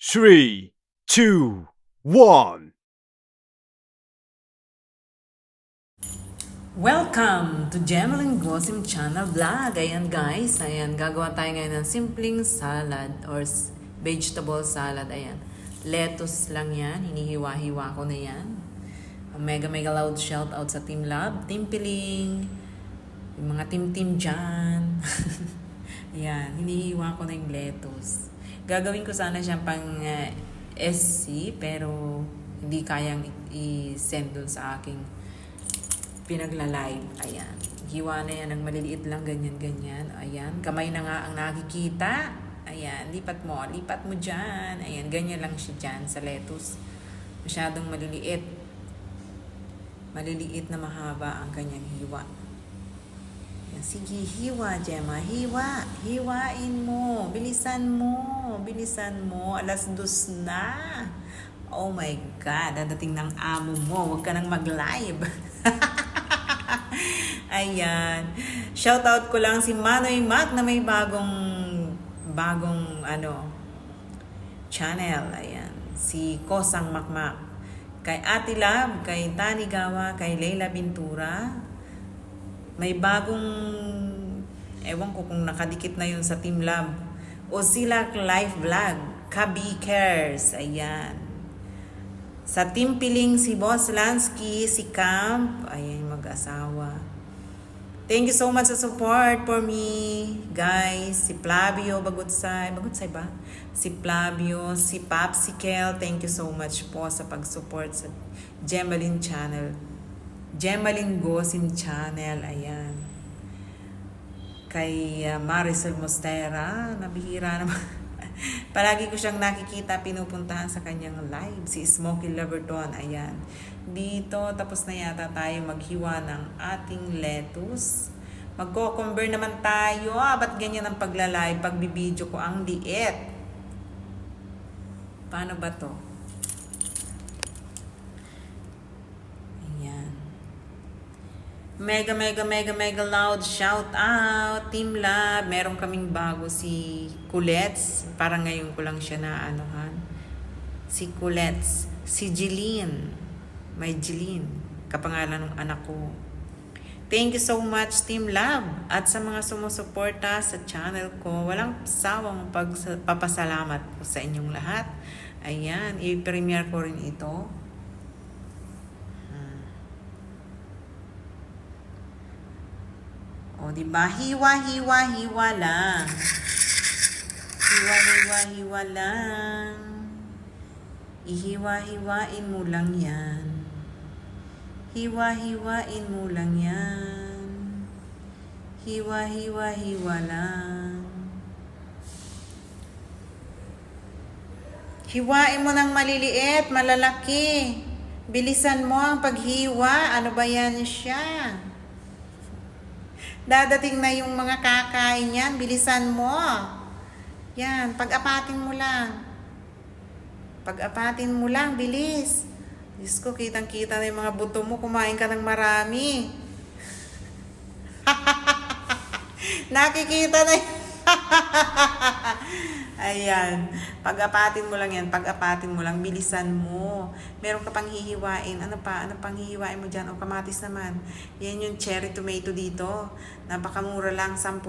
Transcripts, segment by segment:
3, 2, 1. Welcome to Gemeline Gosim Channel Vlog. Ayan guys, ayan, gagawa tayo ngayon ng simpleng salad or vegetable salad. Ayan, lettuce lang yan, hinihiwa-hiwa ko na yan. Mega loud shout out sa Team Lab, Team Piling, yung mga team dyan. Ayan, hinihiwa ko na yung lettuce. Gagawin ko sana siyang pang SC pero hindi kayang i-send dun sa aking pinagla-live. Ayan. Hiwa na yan ng maliliit lang, ganyan. Ayan. Kamay na nga ang nakikita. Ayan. Lipat mo dyan. Ayan. Ganyan lang siya dyan sa lettuce. Masyadong maliliit. Maliliit na mahaba ang kanyang hiwa. Ayan. Sige, hiwa, Gemma. Hiwa. Hiwain mo. Bilisan mo. 2:00 na. Oh my God. Dadating ng amo mo. Huwag ka nang mag-live. Ayan. Shoutout ko lang si Manoy Mac na may bagong channel. Ayan. Si Kosang Makmak. Kay Ate Lab, kay Tani Gawa, kay Leila Bintura. May bagong, ewan ko kung nakadikit na yun sa Team Lab. O sila live vlog. Kabi Cares. Ayan. Sa Team Piling, si Boss Lansky, si Camp, ayan, mag-asawa. Thank you so much sa support for me, guys. Si Flavio Bagutsay ba? Si Flavio, si Popsicle, thank you so much po sa pag-support sa Gemeline Channel. Gemeline Gosim Channel, ayan. Kay Maricel Mostera, nabihira naman. Palagi ko siyang nakikita, pinupuntahan sa kanyang live. Si Smokey Laberton, ayan. Dito, tapos na yata tayo maghiwa ng ating lettuce. Magko-convert naman tayo. Ba't ganyan ang pagla-live? Pagbibideo ko ang liit. Paano ba to? Ayan. Mega loud shout out Team Lab. Meron kaming bago si Kulets. Parang ngayon ko lang siya na si Kulets. Si Jeline. May Jeline. Kapangalan ng anak ko. Thank you so much Team Lab. At sa mga sumusuporta sa channel ko, walang sawang papasalamat ko sa inyong lahat. Ayan. I-premiere ko rin ito. O, diba? Hiwa lang. Hiwa lang. Ihiwa-hiwain mo lang yan. Hiwa-hiwain mo lang yan. Hiwa lang. Hiwain mo ng maliliit, malalaki. Bilisan mo ang paghiwa. Ano ba yan siya? Dadating na yung mga kakain yan. Bilisan mo. Yan. Pag-apatin mo lang. Bilis. Diyos ko, kitang-kita na yung mga buto mo. Kumain ka ng marami. Nakikita na yun. Ayan. Pag-apatin mo lang yan. Bilisan mo. Meron ka pang hihiwain. Ano pang hihiwain mo dyan? O kamatis naman. Yan yung cherry tomato dito. Napakamura lang. 10.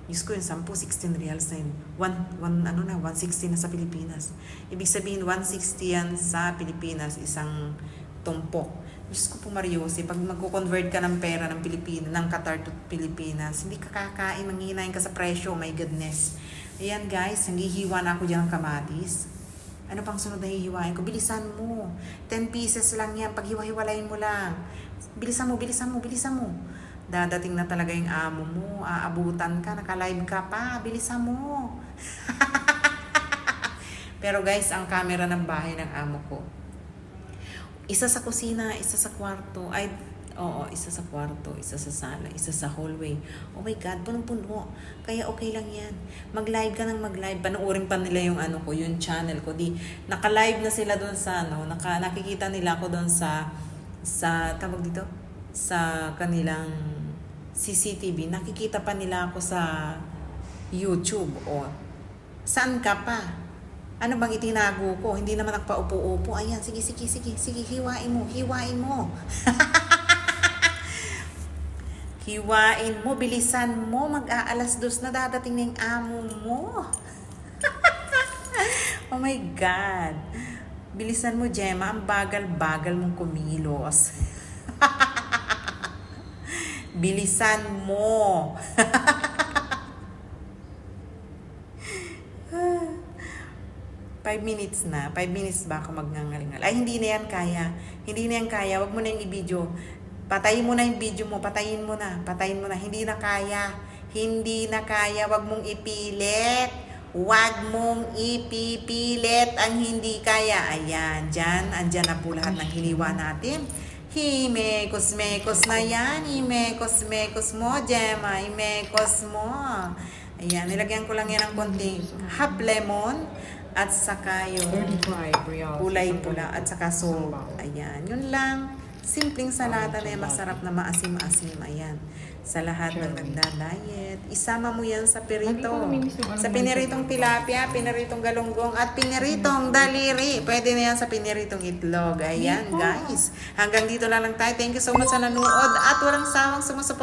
Diyos ko yung 10, 16 reals na yun. 160 na sa Pilipinas. Ibig sabihin, 160 yan sa Pilipinas. Isang tumpok. Diyos ko po Mariose, pag magko-convert ka ng pera ng Pilipinas, ng Qatar to Pilipinas, hindi ka kakain, manghihinayin ka sa presyo. Oh my goodness. Ayan guys, nanghihiwa na ako dyan ng kamatis. Ano pang sunod na hihiwain ko? Bilisan mo. 10 pieces lang yan. Pag hiwa-hiwalayin mo lang. Bilisan mo. Dadating na talaga yung amo mo. Aabutan ka. Naka-live ka pa. Bilisan mo. Pero guys, ang camera ng bahay ng amo ko. Isa sa kusina, isa sa kwarto. Isa sa kwarto, isa sa sala, isa sa hallway. Oh my God, punong-puno. Kaya okay lang yan. Mag-live ka ng mag-live. Panoorin pa nila yung yung channel ko. Naka-live na sila doon sa nakikita nila ako doon sa tawag dito? Sa kanilang CCTV. Nakikita pa nila ako sa YouTube. Saan ka pa? Ano bang itinago ko? Hindi naman nagpaupo-upo. Ayan, sige, sige, sige, sige, hiwain mo, hiwain mo. Hiwain mo, bilisan mo, mag-aalas dos na dadating na yung amo mo. Oh my God. Bilisan mo, Gemma, ang bagal-bagal mong kumilos. Bilisan mo. 5 minutes na. 5 minutes ba ako magngangalingal? Ay, hindi na yan kaya. Hindi na yan kaya. Wag mo na yung i-video. Patayin mo na yung video mo. Patayin mo na. Patayin mo na. Hindi na kaya. Hindi na kaya. Wag mong ipilit. Wag mong ipipilit ang hindi kaya. Ayan. Dyan. Andyan na po lahat ng hiniwa natin. Himekos-mekos na yan. Himekos-mekos mo, Gemma. Himekos mo. Ayan. Nilagyan ko lang yan ng konting half lemon. At saka yung 35 reals. kulay pula at saka salt. Ayan, yun lang. Simpleng salata na yan, masarap na maasim-asim. Ayan, sa lahat ng nagda-diet. Isama mo yan sa pirito. Sa piniritong tilapia, piniritong galunggong, at piniritong daliri. Pwede na yan sa piniritong itlog. Ayan, guys. Hanggang dito lang tayo. Thank you so much sa nanood at walang sawang sumusuporta.